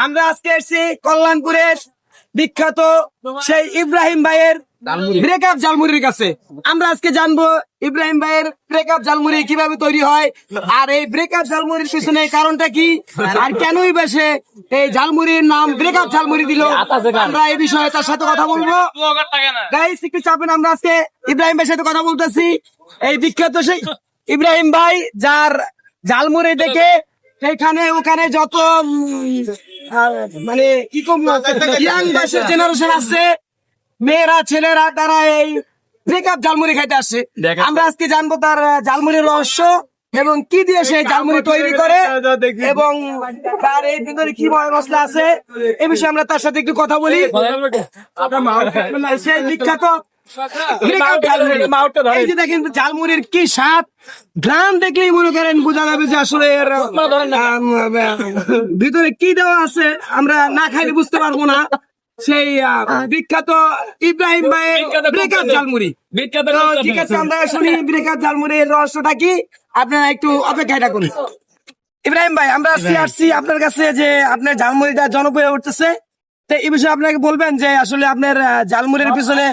আমরা আজকে এসেছি কল্যাণপুরের বিখ্যাত সেই ইব্রাহিম ভাইয়ের ব্রেকআপ ঝালমুড়ির কাছে। আমরা আজকে জানবো ইব্রাহিম ভাইয়ের ব্রেকআপ ঝালমুড়ি কিভাবে তৈরি হয়, আর এই ব্রেকআপ ঝালমুড়ির পিছনে কারণটা কি, আর কেনই বা সে এই ঝালমুড়ির নাম ব্রেকআপ ঝালমুড়ি দিল। আমরা এই বিষয়ে তার সাথে কথা বলবো। গাইস একটু চাপেন, আমরা আজকে ইব্রাহিম ভাইয়ের সাথে কথা বলতেছি। এই বিখ্যাত সেই ইব্রাহিম ভাই, যার ঝালমুড়ি দেখে সেইখানে ওখানে যত মানে কি কম ইয়াং বয়সের জেনারেশন আছে, মেয়েরা ছেলেরা, তারা এই ব্রেকআপ ঝালমুড়ি খাইতে আসছে। আমরা আজকে জানবো তার ঝালমুড়ির রহস্য এবং কি দিয়ে সে ঝালমুড়ি তৈরি করে এবং তার এই ভিতরে কি মশলা আছে, এই বিষয়ে আমরা তার সাথে একটু কথা বলি। সে বিখ্যাত এই যে দেখেন ঝালমুড়ির কি স্বাদ, ঘ্রাণ দেখলেই মনে করেন বোঝা যাবে যে আসলে এর ভিতরে কি দেওয়া আছে, আমরা না খাইলে বুঝতে পারবো না। সেই বিখ্যাত ইব্রাহিম ভাইয়ের ব্রেকআপ ঝালমুড়ি। তো ঠিক আছে, আমরা শুনি ব্রেকআপ ঝালমুড়ির রহস্যটা কি, আপনারা একটু অপেক্ষাটা করুন। ইব্রাহিম ভাই, আমরা আসছি আপনার কাছে যে আপনার ঝালমুড়িটা জনপ্রিয় উঠতেছে, তো এই বিষয়ে আপনাকে বলবেন যে আসলে আপনার ঝালমুড়ির পিছনে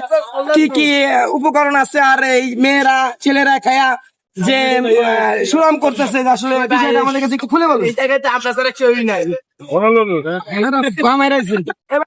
কি কি উপকরণ আছে, আর এই মেয়েরা ছেলেরা খায়া যে সুনাম করতেছে, আসলে বিষয়টা আমাদের কাছে একটু খুলে বলুন।